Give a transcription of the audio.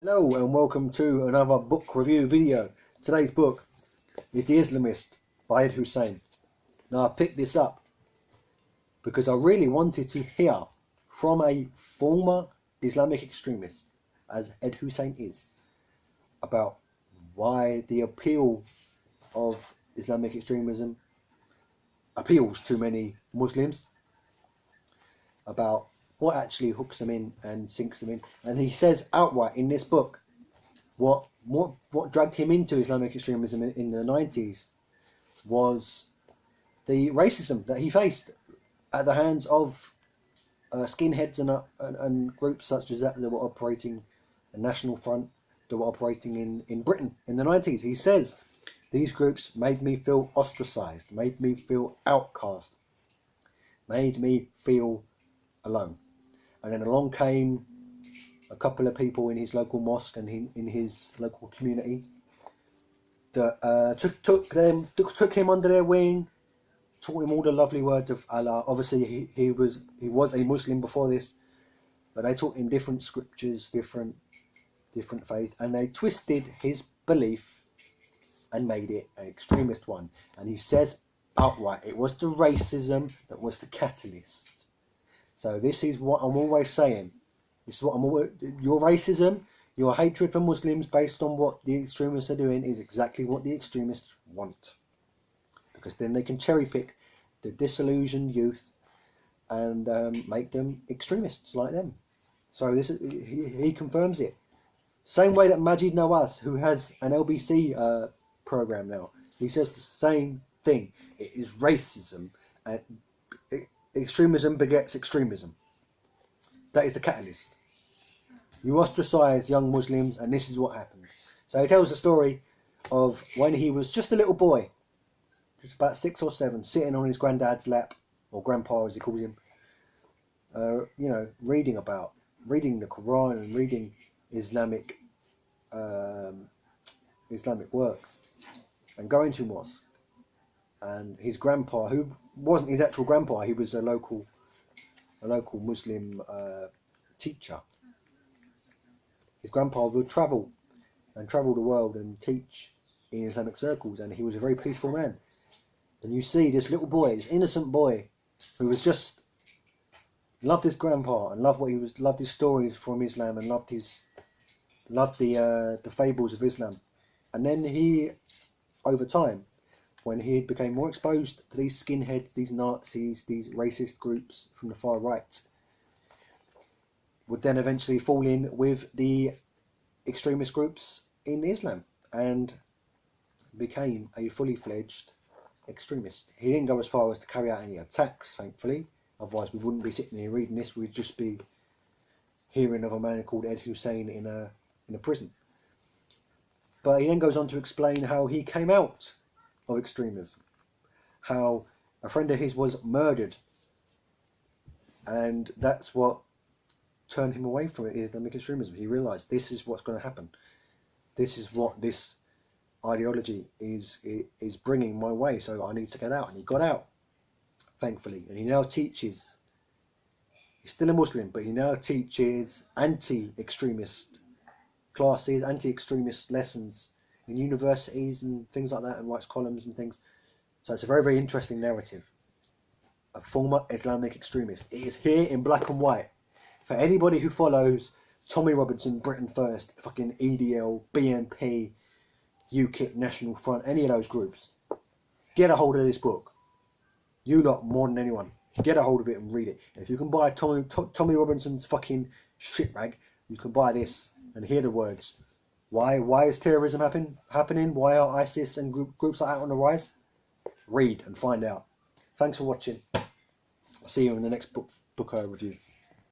Hello and welcome to another book review video. Today's book is The Islamist by Ed Husain. Now I picked this up because I really wanted to hear from a former Islamic extremist, as Ed Husain is, about why the appeal of Islamic extremism appeals to many Muslims, about what actually hooks them in and sinks them in. And he says outright in this book what dragged him into Islamic extremism in the 90s was the racism that he faced at the hands of skinheads and groups such as that were operating, a National Front, that were operating in Britain in the 90s. He says these groups made me feel ostracized, made me feel outcast, made me feel alone. And then along came a couple of people in his local mosque and in his local community that took him under their wing, taught him all the lovely words of Allah. Obviously, he was a Muslim before this, but they taught him different scriptures, different faith, and they twisted his belief and made it an extremist one. And he says outright, it was the racism that was the catalyst. So this is what I'm always saying. This is what your racism, your hatred for Muslims based on what the extremists are doing is exactly what the extremists want. Because then they can cherry pick the disillusioned youth and make them extremists like them. So he confirms it. Same way that Majid Nawaz, who has an LBC program now, he says the same thing. It is racism and extremism begets extremism. That is the catalyst. You ostracize young Muslims, and this is what happened. So he tells the story of when he was just a little boy, just about 6 or 7, sitting on his granddad's lap, or grandpa as he calls him, reading the Quran and reading Islamic works, and going to mosque. And his grandpa, who wasn't his actual grandpa, he was a local Muslim teacher. His grandpa would travel the world and teach in Islamic circles, and he was a very peaceful man. And you see this little boy, this innocent boy, who was just loved his grandpa and loved his stories from Islam and loved the fables of Islam. And then he, over time, when he became more exposed to these skinheads, these Nazis, these racist groups from the far right, would then eventually fall in with the extremist groups in Islam and became a fully fledged extremist. He didn't go as far as to carry out any attacks, thankfully. Otherwise we wouldn't be sitting here reading this, we'd just be hearing of a man called Ed Husain in a prison. But he then goes on to explain how he came out of extremism, how a friend of his was murdered, and that's what turned him away from Islamic extremism. He realised this is what's going to happen. This is what this ideology is bringing my way. So I need to get out, and he got out, thankfully. And he now teaches. He's still a Muslim, but he now teaches anti-extremist classes, anti-extremist lessons in universities and things like that, and writes columns and things. So it's a very, very interesting narrative. A former Islamic extremist. It is here in black and white. For anybody who follows Tommy Robinson, Britain First, fucking EDL, BNP, UKIP, National Front, any of those groups, get a hold of this book. You lot more than anyone. Get a hold of it and read it. If you can buy Tommy Robinson's fucking shit rag, you can buy this and hear the words. Why is terrorism happening? Why are ISIS and groups like that on the rise? Read and find out. Thanks for watching. I'll see you in the next book review.